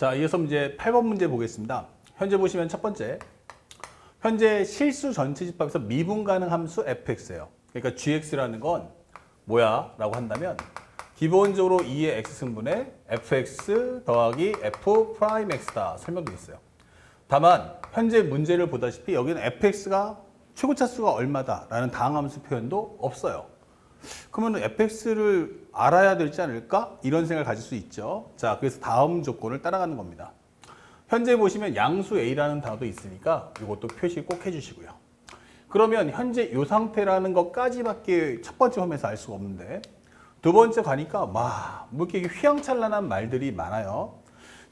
자, 이어서 문제 8번 문제 보겠습니다. 현재 보시면 첫 번째, 현재 실수 전체집합에서 미분 가능 함수 fx예요. 그러니까 gx라는 건 뭐야? 라고 한다면 기본적으로 2의 x승분의 fx 더하기 f 프라임 x다 설명되어 있어요. 다만 현재 문제를 보다시피 여기는 fx가 최고차수가 얼마다 라는 다항함수 표현도 없어요. 그러면 fx를 알아야 되지 않을까? 이런 생각을 가질 수 있죠. 자, 그래서 다음 조건을 따라가는 겁니다. 현재 보시면 양수 a라는 단어도 있으니까 이것도 표시 꼭 해주시고요. 그러면 현재 이 상태라는 것까지밖에 첫 번째 화면에서 알 수가 없는데 두 번째 가니까 뭐 이렇게 휘황찬란한 말들이 많아요.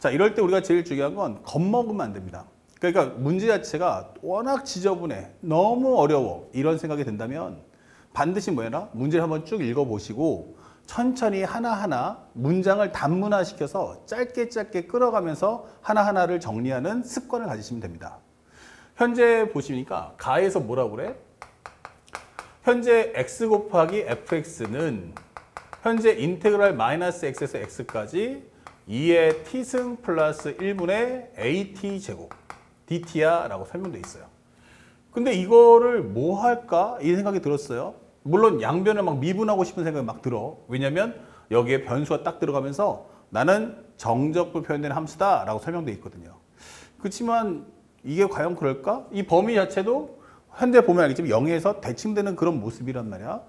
자, 이럴 때 우리가 제일 중요한 건 겁먹으면 안 됩니다. 그러니까 문제 자체가 워낙 지저분해, 너무 어려워 이런 생각이 든다면 반드시 뭐야? 문제를 한번 쭉 읽어보시고 천천히 하나하나 문장을 단문화시켜서 짧게 끌어가면서 하나하나를 정리하는 습관을 가지시면 됩니다. 현재 보시니까 가에서 뭐라고 그래? 현재 x 곱하기 fx는 현재 인테그랄 마이너스 x에서 x까지 2의 t승 플러스 1분의 at 제곱 dt야 라고 설명되어 있어요. 근데 이거를 뭐 할까? 이 생각이 들었어요. 물론 양변을 막 미분하고 싶은 생각이 막 들어. 왜냐면 여기에 변수가 딱 들어가면서 나는 정적으로 표현되는 함수다 라고 설명되어 있거든요. 그렇지만 이게 과연 그럴까? 이 범위 자체도 현재 보면 알겠지만 0에서 대칭되는 그런 모습이란 말이야.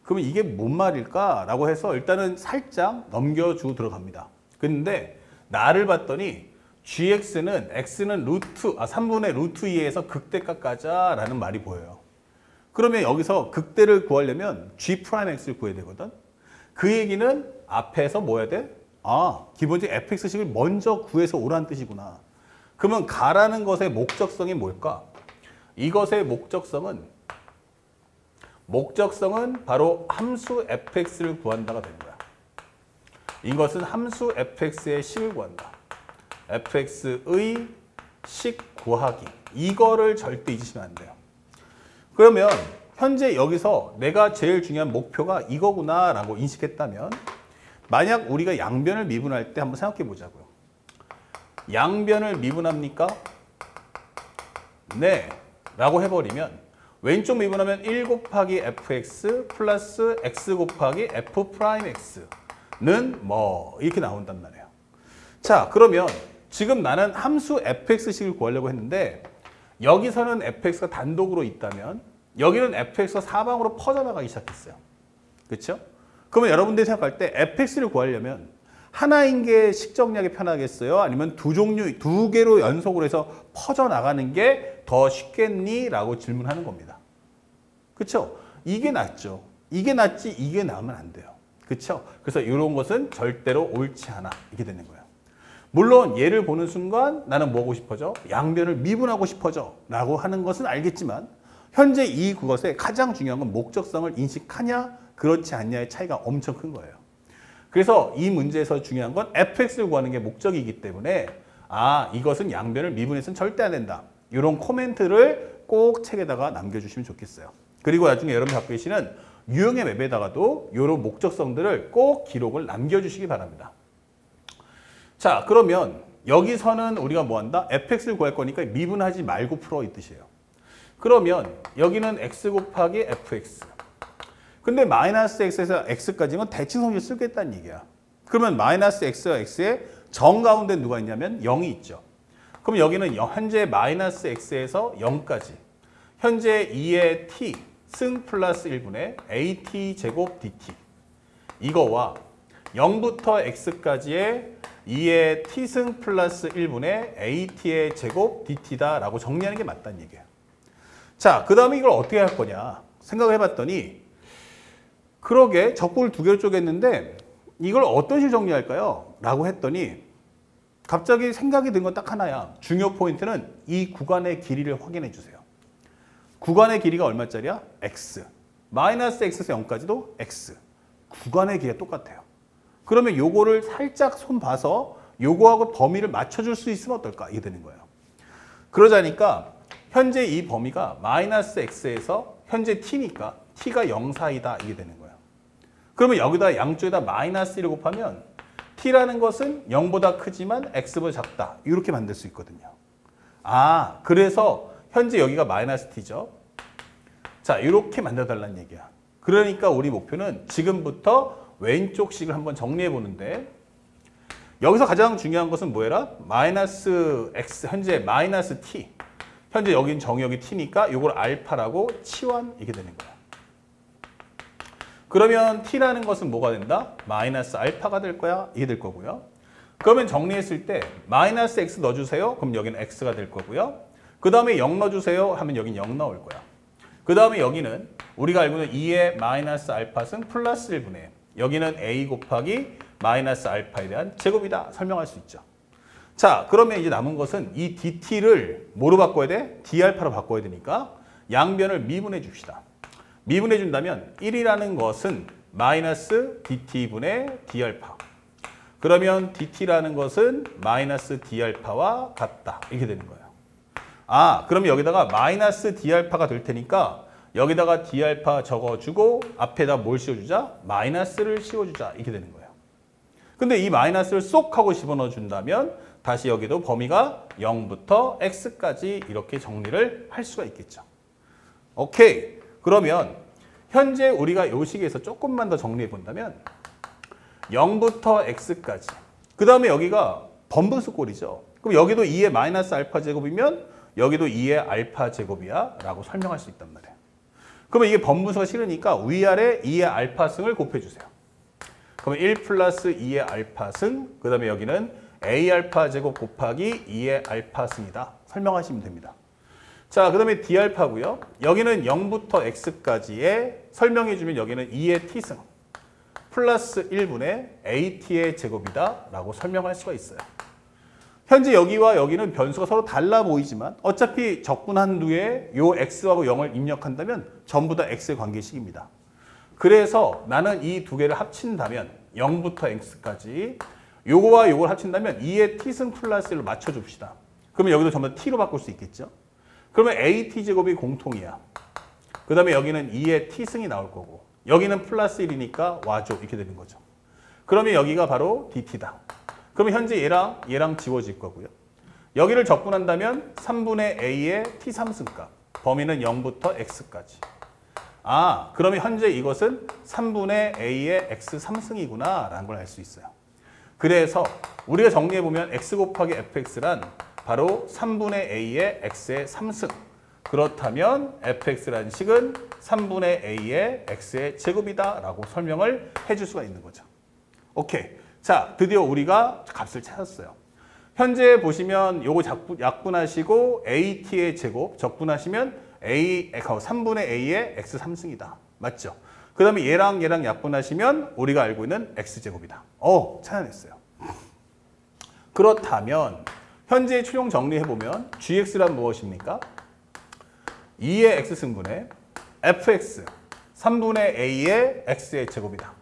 그러면 이게 뭔 말일까? 라고 해서 일단은 살짝 넘겨주고 들어갑니다. 근데 나를 봤더니 gx는 x는 3분의 루트 2에서 극대값 가자 라는 말이 보여요. 그러면 여기서 극대를 구하려면 g'x를 구해야 되거든. 그 얘기는 앞에서 뭐 해야 돼? 기본적인 fx식을 먼저 구해서 오라는 뜻이구나. 그러면 가라는 것의 목적성이 뭘까? 이것의 목적성은 바로 함수 fx를 구한다가 되는 거야. 이것은 함수 fx의 식을 구한다. fx의 식 구하기. 이거를 절대 잊으시면 안 돼요. 그러면 현재 여기서 내가 제일 중요한 목표가 이거구나 라고 인식했다면 만약 우리가 양변을 미분할 때 한번 생각해 보자고요. 양변을 미분합니까? 네 라고 해버리면 왼쪽 미분하면 1 곱하기 fx 플러스 x 곱하기 f 프라임 x는 뭐 이렇게 나온단 말이에요. 자, 그러면 지금 나는 함수 fx식을 구하려고 했는데 여기서는 fx가 단독으로 있다면 여기는 fx가 사방으로 퍼져나가기 시작했어요. 그렇죠? 그러면 여러분들이 생각할 때 fx를 구하려면 하나인 게 식 정리하기 편하겠어요? 아니면 두 개로 연속으로 해서 퍼져나가는 게 더 쉽겠니? 라고 질문하는 겁니다. 그렇죠? 이게 낫죠. 이게 낫지 이게 나으면 안 돼요. 그렇죠? 그래서 이런 것은 절대로 옳지 않아. 이렇게 되는 거예요. 물론 얘를 보는 순간 나는 뭐 하고 싶어져? 양변을 미분하고 싶어져 라고 하는 것은 알겠지만 현재 그것의 가장 중요한 건 목적성을 인식하냐 그렇지 않냐의 차이가 엄청 큰 거예요. 그래서 이 문제에서 중요한 건 fx를 구하는 게 목적이기 때문에 이것은 양변을 미분해서는 절대 안 된다. 이런 코멘트를 꼭 책에다가 남겨주시면 좋겠어요. 그리고 나중에 여러분이 갖고 계시는 유형의 맵에다가도 이런 목적성들을 꼭 기록을 남겨주시기 바랍니다. 자, 그러면 여기서는 우리가 뭐 한다? fx를 구할 거니까 미분하지 말고 풀어 이 뜻이에요. 그러면 여기는 x 곱하기 fx. 근데 마이너스 x에서 x까지는 대칭성질 쓰겠다는 얘기야. 그러면 마이너스 x와 x의 정 가운데 누가 있냐면 0이 있죠. 그럼 여기는 현재 마이너스 x에서 0까지. 현재 2의 t 승 플러스 1분의 at 제곱 dt. 이거와 0부터 x까지의 2의 t승 플러스 1분의 at의 제곱 dt다 라고 정리하는 게 맞다는 얘기예요. 자, 그 다음에 이걸 어떻게 할 거냐 생각을 해봤더니 그러게 적분을 두 개로 쪼갰는데 이걸 어떤 식으로 정리할까요? 라고 했더니 갑자기 생각이 든 건 딱 하나야. 중요 포인트는 이 구간의 길이를 확인해 주세요. 구간의 길이가 얼마짜리야? x. 마이너스 x에서 0까지도 x. 구간의 길이가 똑같아요. 그러면 요거를 살짝 손 봐서 요거하고 범위를 맞춰줄 수 있으면 어떨까? 이게 되는 거예요. 그러자니까 현재 이 범위가 마이너스 x에서 현재 t니까 t가 0 사이다. 이게 되는 거예요. 그러면 여기다 양쪽에다 마이너스 1을 곱하면 t라는 것은 0보다 크지만 x보다 작다. 이렇게 만들 수 있거든요. 아, 그래서 현재 여기가 마이너스 t죠. 자, 이렇게 만들어달라는 얘기야. 그러니까 우리 목표는 지금부터 왼쪽 식을 한번 정리해 보는데 여기서 가장 중요한 것은 뭐예요? 마이너스 x, 현재 마이너스 t. 현재 여긴 정의역이 t니까 이걸 알파라고 치환이게 되는 거야. 그러면 t라는 것은 뭐가 된다? 마이너스 알파가 될 거야. 이게 될 거고요. 그러면 정리했을 때 마이너스 x 넣어주세요. 그럼 여기는 x가 될 거고요. 그 다음에 0 넣어주세요. 하면 여긴 0 나올 거야. 그 다음에 여기는 우리가 알고 있는 2의 마이너스 알파승 플러스 1분의 1. 여기는 a 곱하기 마이너스 알파에 대한 제곱이다. 설명할 수 있죠. 자, 그러면 이제 남은 것은 이 dt를 뭐로 바꿔야 돼? d알파로 바꿔야 되니까 양변을 미분해 줍시다. 미분해 준다면 1이라는 것은 마이너스 dt분의 d알파. 그러면 dt라는 것은 마이너스 d알파와 같다. 이렇게 되는 거예요. 아, 그러면 여기다가 마이너스 d알파가 될 테니까 여기다가 d알파 적어주고 앞에다 뭘 씌워주자? 마이너스를 씌워주자. 이렇게 되는 거예요. 근데 이 마이너스를 쏙 하고 집어넣어 준다면 다시 여기도 범위가 0부터 x까지 이렇게 정리를 할 수가 있겠죠. 오케이. 그러면 현재 우리가 이 식에서 조금만 더 정리해 본다면 0부터 x까지. 그 다음에 여기가 번분수 꼴이죠. 그럼 여기도 2의 마이너스 알파 제곱이면 여기도 2의 알파 제곱이야 라고 설명할 수 있단 말이에요. 그러면 이게 번분수가 싫으니까 위아래 2의 알파승을 곱해주세요. 그러면 1 플러스 2의 알파승, 그 다음에 여기는 a 알파 제곱 곱하기 2의 알파승이다. 설명하시면 됩니다. 자, 그 다음에 d알파고요. 여기는 0부터 x까지의 설명해주면 여기는 2의 t승 플러스 1분의 at의 제곱이다 라고 설명할 수가 있어요. 현재 여기와 여기는 변수가 서로 달라 보이지만 어차피 적분한 뒤에 요 x하고 0을 입력한다면 전부 다 x의 관계식입니다. 그래서 나는 이 두 개를 합친다면 0부터 x까지 요거와 요걸 합친다면 2의 t승 플러스 1로 맞춰줍시다. 그러면 여기도 전부 다 t로 바꿀 수 있겠죠. 그러면 at 제곱이 공통이야. 그 다음에 여기는 2의 t승이 나올 거고 여기는 플러스 1이니까 와줘 이렇게 되는 거죠. 그러면 여기가 바로 dt다. 그러면 현재 얘랑 지워질 거고요. 여기를 적분한다면 3분의 a의 t3승값. 범위는 0부터 x까지. 아, 그러면 현재 이것은 3분의 a의 x3승이구나 라는 걸 알 수 있어요. 그래서 우리가 정리해보면 x 곱하기 fx란 바로 3분의 a의 x의 3승. 그렇다면 fx라는 식은 3분의 a의 x의 제곱이다 라고 설명을 해줄 수가 있는 거죠. 오케이. 자, 드디어 우리가 값을 찾았어요. 현재 보시면 요거 약분하시고 at의 제곱 적분하시면 3분의 a의 x3승이다. 맞죠? 그 다음에 얘랑 약분하시면 우리가 알고 있는 x제곱이다. 찾아냈어요. 그렇다면 현재 최종 정리해보면 gx란 무엇입니까? 2의 x승분의 fx 3분의 a의 x의 제곱이다.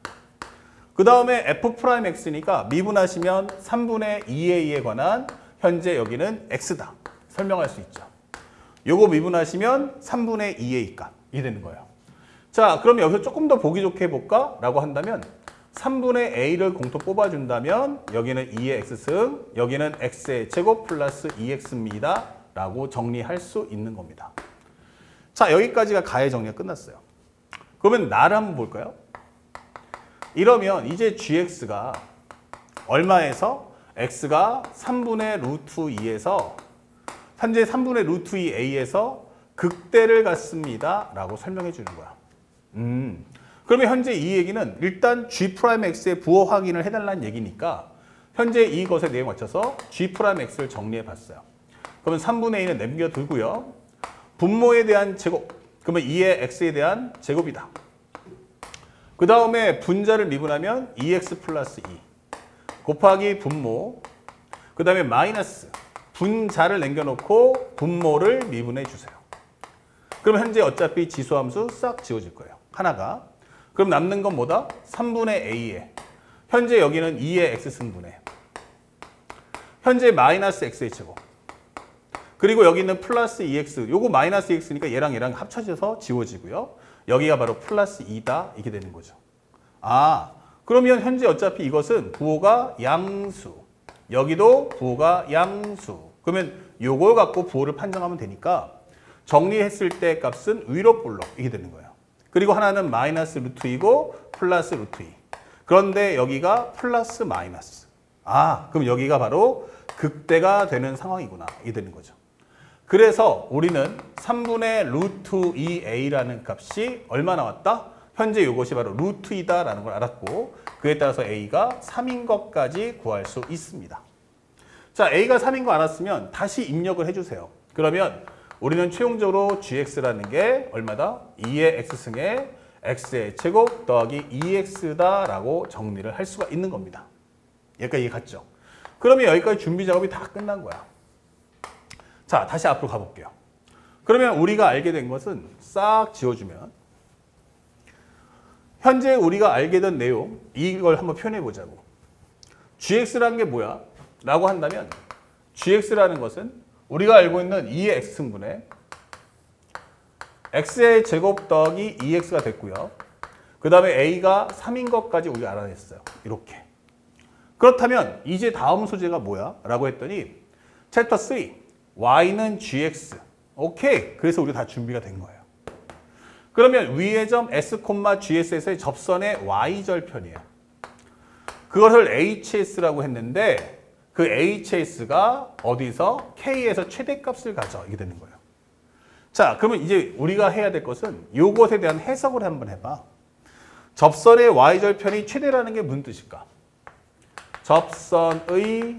그 다음에 f'x니까 미분하시면 3분의 2a에 관한 현재 여기는 x다. 설명할 수 있죠. 요거 미분하시면 3분의 2a 값이 되는 거예요. 자, 그럼 여기서 조금 더 보기 좋게 해볼까? 라고 한다면 3분의 a를 공통 뽑아준다면 여기는 2의 x승, 여기는 x의 제곱 플러스 2x입니다. 라고 정리할 수 있는 겁니다. 자, 여기까지가 가의 정리가 끝났어요. 그러면 나를 한번 볼까요? 이러면 이제 gx가 얼마에서 x가 3분의 루트 2에서 현재 3분의 루트 2a에서 극대를 갖습니다. 라고 설명해 주는 거야. 그러면 현재 이 얘기는 일단 g'x의 부호 확인을 해달라는 얘기니까 현재 이것에 내용 맞춰서 g'x를 정리해 봤어요. 그러면 3분의 2는 남겨두고요. 분모에 대한 제곱, 그러면 2의 x에 대한 제곱이다. 그 다음에 분자를 미분하면 2x 플러스 2 곱하기 분모, 그 다음에 마이너스 분자를 남겨놓고 분모를 미분해 주세요. 그럼 현재 어차피 지수함수 싹 지워질 거예요. 하나가. 그럼 남는 건 뭐다? 3분의 a에 현재 여기는 2의 x승분해 현재 마이너스 x의 제곱 그리고 여기는 플러스 2x 요거 마이너스 2x니까 얘랑 합쳐져서 지워지고요. 여기가 바로 플러스 2다 이렇게 되는 거죠. 아, 그러면 현재 어차피 이것은 부호가 양수, 여기도 부호가 양수. 그러면 요걸 갖고 부호를 판정하면 되니까 정리했을 때 값은 위로 볼록 이게 되는 거예요. 그리고 하나는 마이너스 루트 2고 플러스 루트 2. 그런데 여기가 플러스 마이너스. 아, 그럼 여기가 바로 극대가 되는 상황이구나. 이게 되는 거죠. 그래서 우리는 3분의 루트 2a라는 값이 얼마 나왔다? 현재 이것이 바로 루트 2다라는 걸 알았고 그에 따라서 a가 3인 것까지 구할 수 있습니다. 자, a가 3인 거 알았으면 다시 입력을 해주세요. 그러면 우리는 최종적으로 gx라는 게 얼마다? 2의 x승에 x의 제곱 더하기 2x다라고 정리를 할 수가 있는 겁니다. 여기까지 이해 갔죠? 그러면 여기까지 준비 작업이 다 끝난 거야. 자, 다시 앞으로 가볼게요. 그러면 우리가 알게 된 것은 싹 지워주면 현재 우리가 알게 된 내용 이걸 한번 표현해 보자고. gx라는 게 뭐야? 라고 한다면 gx라는 것은 우리가 알고 있는 2의 x승분에 x의 제곱 더하기 2x가 됐고요. 그 다음에 a가 3인 것까지 우리가 알아냈어요. 이렇게. 그렇다면 이제 다음 소재가 뭐야? 라고 했더니 챕터 3 y는 gx. 오케이. 그래서 우리가 다 준비가 된 거예요. 그러면 위의 점 s, gs에서의 접선의 y절편이에요. 그것을 hs라고 했는데 그 hs가 어디서? k에서 최대값을 가져. 이게 되는 거예요. 자, 그러면 이제 우리가 해야 될 것은 이것에 대한 해석을 한번 해봐. 접선의 y절편이 최대라는 게 무슨 뜻일까? 접선의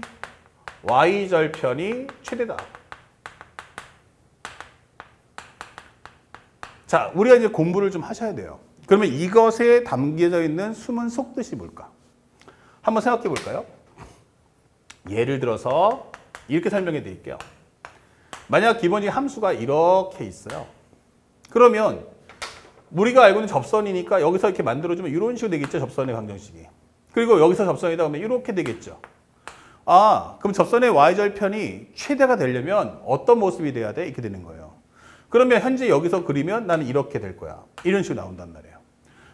y절편이 최대다. 자, 우리가 이제 공부를 좀 하셔야 돼요. 그러면 이것에 담겨져 있는 숨은 속뜻이 뭘까? 한번 생각해 볼까요? 예를 들어서 이렇게 설명해 드릴게요. 만약 기본적인 함수가 이렇게 있어요. 그러면 우리가 알고 있는 접선이니까 여기서 이렇게 만들어주면 이런 식으로 되겠죠. 접선의 방정식이. 그리고 여기서 접선이다 하면 이렇게 되겠죠. 아, 그럼 접선의 y절편이 최대가 되려면 어떤 모습이 돼야 돼? 이렇게 되는 거예요. 그러면 현재 여기서 그리면 나는 이렇게 될 거야. 이런 식으로 나온단 말이에요.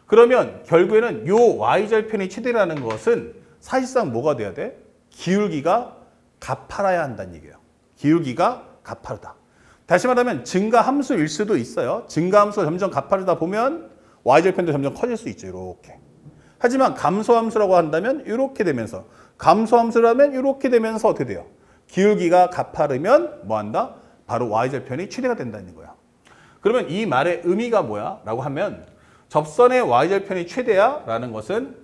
그러면 결국에는 요 y절편이 최대라는 것은 사실상 뭐가 돼야 돼? 기울기가 가파라야 한다는 얘기예요. 기울기가 가파르다. 다시 말하면 증가함수일 수도 있어요. 증가함수가 점점 가파르다 보면 y절편도 점점 커질 수 있죠. 이렇게. 하지만 감소함수라고 한다면 이렇게 되면서 감소함수라면 이렇게 되면서 어떻게 돼요? 기울기가 가파르면 뭐 한다? 바로 y절편이 최대가 된다는 거야. 그러면 이 말의 의미가 뭐야? 라고 하면 접선의 y절편이 최대야? 라는 것은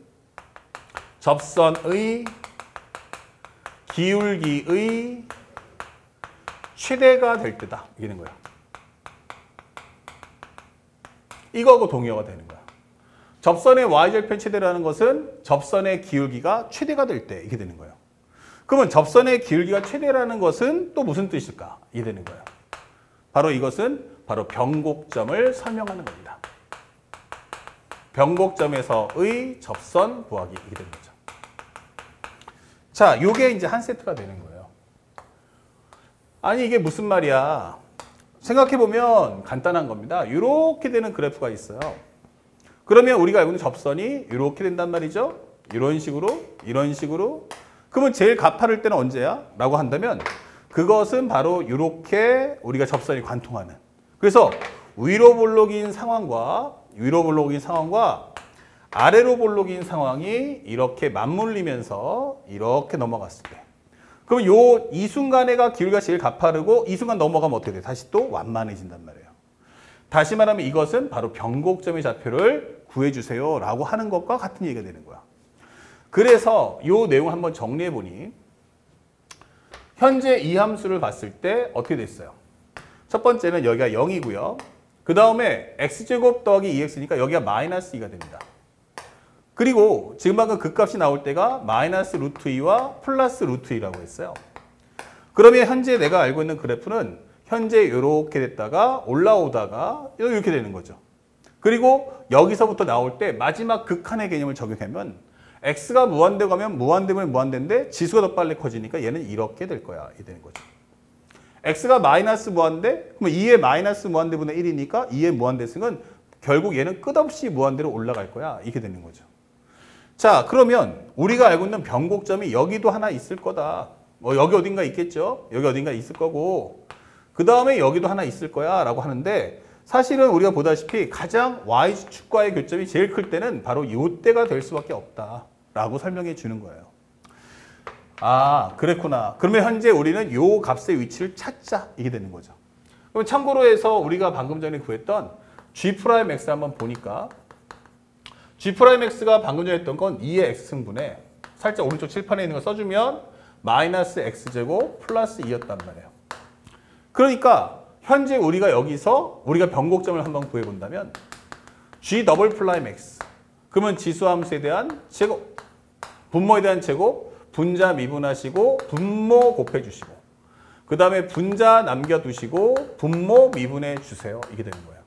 접선의 기울기의 최대가 될 때다. 이게 되는 거야. 이거하고 동의어가 되는 거야. 접선의 y절편 최대라는 것은 접선의 기울기가 최대가 될 때 이게 되는 거예요. 그러면 접선의 기울기가 최대라는 것은 또 무슨 뜻일까? 이게 되는 거예요. 바로 이것은 바로 변곡점을 설명하는 겁니다. 변곡점에서의 접선 구하기 이게 되는 거죠. 자, 요게 이제 한 세트가 되는 거예요. 아니 이게 무슨 말이야? 생각해보면 간단한 겁니다. 이렇게 되는 그래프가 있어요. 그러면 우리가 알고 있는 접선이 이렇게 된단 말이죠. 이런 식으로, 이런 식으로. 그러면 제일 가파를 때는 언제야? 라고 한다면 그것은 바로 이렇게 우리가 접선이 관통하는. 그래서 위로 볼록인 상황과 아래로 볼록인 상황이 이렇게 맞물리면서 이렇게 넘어갔을 때. 그럼 이 순간에가 기울기가 제일 가파르고 이 순간 넘어가면 어떻게 돼? 다시 또 완만해진단 말이에요. 다시 말하면 이것은 바로 변곡점의 좌표를 구해주세요 라고 하는 것과 같은 얘기가 되는 거야. 그래서 이 내용을 한번 정리해 보니 현재 이 함수를 봤을 때 어떻게 됐어요? 첫 번째는 여기가 0이고요. 그 다음에 x제곱 더하기 2x니까 여기가 마이너스 2가 됩니다. 그리고 지금 방금 그 값이 나올 때가 마이너스 루트 2와 플러스 루트 2라고 했어요. 그러면 현재 내가 알고 있는 그래프는 현재 이렇게 됐다가 올라오다가 이렇게 되는 거죠. 그리고 여기서부터 나올 때 마지막 극한의 개념을 적용하면 x가 무한대 가면 무한대면 무한대인데 지수가 더 빨리 커지니까 얘는 이렇게 될 거야. 이 되는 거죠. x가 마이너스 무한대, 그러면 2의 마이너스 무한대분의 1이니까 2의 무한대승은 결국 얘는 끝없이 무한대로 올라갈 거야. 이렇게 되는 거죠. 자, 그러면 우리가 알고 있는 변곡점이 여기도 하나 있을 거다. 여기 어딘가 있겠죠? 여기 어딘가 있을 거고 그 다음에 여기도 하나 있을 거야 라고 하는데 사실은 우리가 보다시피 가장 Y축과의 교점이 제일 클 때는 바로 이때가 될 수밖에 없다 라고 설명해 주는 거예요. 아, 그랬구나. 그러면 현재 우리는 요 값의 위치를 찾자 이게 되는 거죠. 그럼 참고로 해서 우리가 방금 전에 구했던 G'X 한번 보니까 G'X가 방금 전에 했던 건 2의 X승분에 살짝 오른쪽 칠판에 있는 거 써주면 마이너스 X제곱 플러스 2였단 말이에요. 그러니까 현재 우리가 여기서 우리가 변곡점을 한번 구해본다면 G'(X) 그러면 지수함수에 대한 제곱, 분모에 대한 제곱, 분자 미분하시고 분모 곱해주시고 그 다음에 분자 남겨두시고 분모 미분해 주세요. 이게 되는 거예요.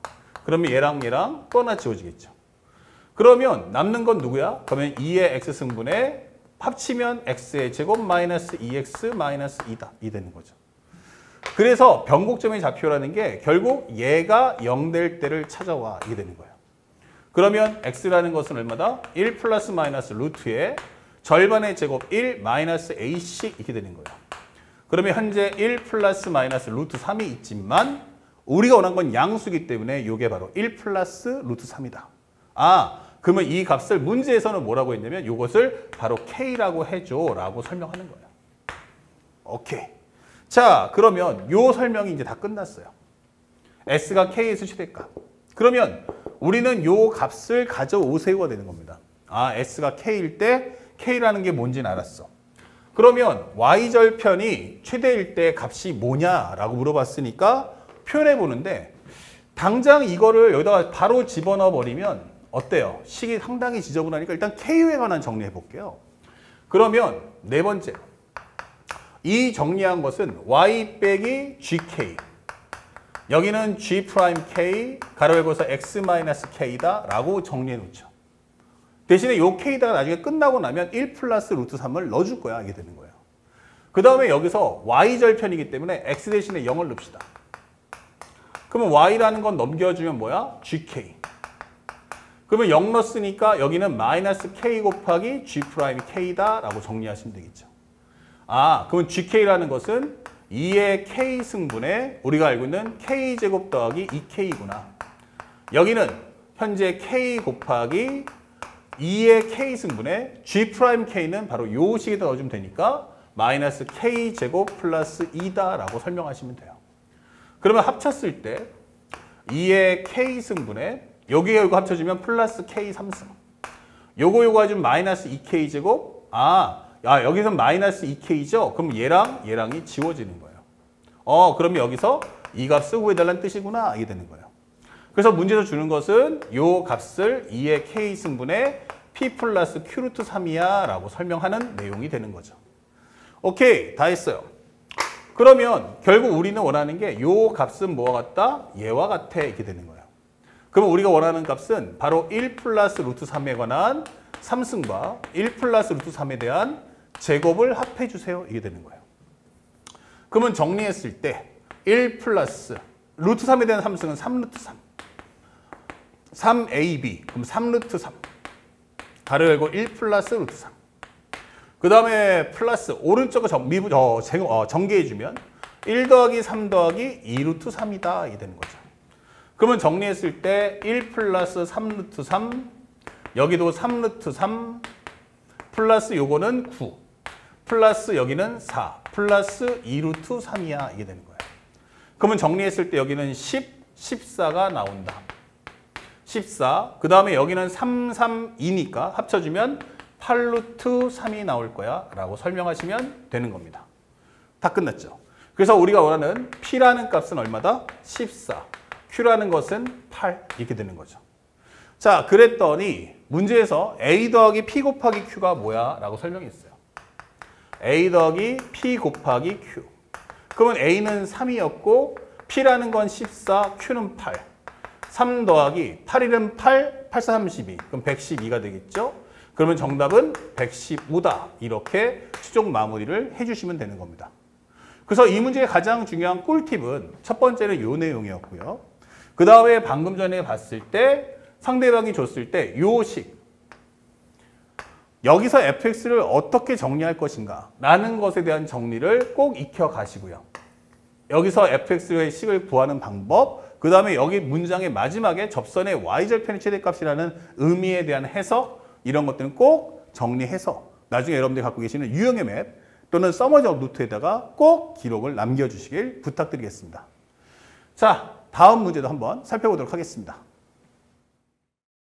그러면 얘랑 또 하나 지워지겠죠. 그러면 남는 건 누구야? 그러면 2의 X승분에 합치면 X의 제곱 마이너스 2X 마이너스 2다. 이 되는 거죠. 그래서 변곡점의 좌표라는 게 결국 얘가 0 될 때를 찾아와. 이게 되는 거예요. 그러면 X라는 것은 얼마다? 1 플러스 마이너스 루트의 절반의 제곱 1 마이너스 AC 이렇게 되는 거예요. 그러면 현재 1 플러스 마이너스 루트 3이 있지만 우리가 원한 건 양수이기 때문에 이게 바로 1 플러스 루트 3이다. 아, 그러면 이 값을 문제에서는 뭐라고 했냐면 이것을 바로 K라고 해줘 라고 설명하는 거예요. 오케이. 자, 그러면 요 설명이 이제 다 끝났어요. S가 K에서 최대값. 그러면 우리는 요 값을 가져오세요가 되는 겁니다. 아, S가 K일 때 K라는 게 뭔지는 알았어. 그러면 Y절편이 최대일 때 값이 뭐냐라고 물어봤으니까 표현해 보는데 당장 이거를 여기다가 바로 집어넣어 버리면 어때요? 식이 상당히 지저분하니까 일단 K에 관한 정리해 볼게요. 그러면 네 번째. 이 정리한 것은 Y 빼기 GK. 여기는 G'K 가로 열고서 X-K다 라고 정리해 놓죠. 대신에 요 K다가 나중에 끝나고 나면 1 플러스 루트 3을 넣어줄 거야. 이게 되는 거예요. 그 다음에 여기서 Y절편이기 때문에 X 대신에 0을 넣읍시다. 그러면 Y라는 건 넘겨주면 뭐야? GK. 그러면 0 넣었으니까 여기는 마이너스 K 곱하기 G'K다 라고 정리하시면 되겠죠. 아, 그러면 GK라는 것은 2의 K승분에 우리가 알고 있는 K제곱 더하기 2K구나. 여기는 현재 K 곱하기 2의 K승분에 G'K는 바로 요 식에다 넣어주면 되니까 마이너스 K제곱 플러스 2다 라고 설명하시면 돼요. 그러면 합쳤을 때 2의 K승분에 여기에 이거 합쳐주면 플러스 K 3승. 요거 해주면 마이너스 2K제곱. 여기서 마이너스 2K죠? 그럼 얘랑이 지워지는 거예요. 그러면 여기서 이 값을 구해달라는 뜻이구나. 이게 되는 거예요. 그래서 문제에서 주는 것은 요 값을 2의 K승분에 P 플러스 Q 루트 3이야 라고 설명하는 내용이 되는 거죠. 오케이. 다 했어요. 그러면 결국 우리는 원하는 게 요 값은 뭐와 같다? 얘와 같아. 이렇게 되는 거예요. 그럼 우리가 원하는 값은 바로 1 플러스 루트 3에 관한 3승과 1 플러스 루트 3에 대한 제곱을 합해 주세요. 이게 되는 거예요. 그러면 정리했을 때 1 플러스 루트 3에 대한 3승은 3 루트 3. 3AB. 그럼 3 루트 3. 가로 열고 1 플러스 루트 3. 그 다음에 플러스 오른쪽을 전개해주면 1 더하기 3 더하기 2 루트 3이다. 이게 되는 거죠. 그러면 정리했을 때 1 플러스 3 루트 3 여기도 3 루트 3 플러스 요거는 9 플러스 여기는 4 플러스 2 루트 3이야. 이게 되는 거예요. 그러면 정리했을 때 여기는 10, 14가 나온다. 14. 그 다음에 여기는 3, 3, 2니까 합쳐주면 8 루트 3이 나올 거야 라고 설명하시면 되는 겁니다. 다 끝났죠. 그래서 우리가 원하는 P라는 값은 얼마다? 14. Q라는 것은 8 이렇게 되는 거죠. 자, 그랬더니 문제에서 A 더하기 P 곱하기 Q가 뭐야? 라고 설명했어요. A 더하기 P 곱하기 Q. 그러면 A는 3이었고 P라는 건 14, Q는 8. 3 더하기 8일은 8, 8, 4, 32. 그럼 112가 되겠죠? 그러면 정답은 115다. 이렇게 최종 마무리를 해주시면 되는 겁니다. 그래서 이 문제의 가장 중요한 꿀팁은 첫 번째는 이 내용이었고요. 그 다음에 방금 전에 봤을 때 상대방이 줬을 때 요 식. 여기서 fx를 어떻게 정리할 것인가 라는 것에 대한 정리를 꼭 익혀 가시고요. 여기서 fx의 식을 구하는 방법, 그 다음에 여기 문장의 마지막에 접선의 y절 편의 최대값이라는 의미에 대한 해석, 이런 것들은 꼭 정리해서 나중에 여러분들이 갖고 계시는 유형의 맵 또는 서머지 노트에다가 꼭 기록을 남겨주시길 부탁드리겠습니다. 자, 다음 문제도 한번 살펴보도록 하겠습니다.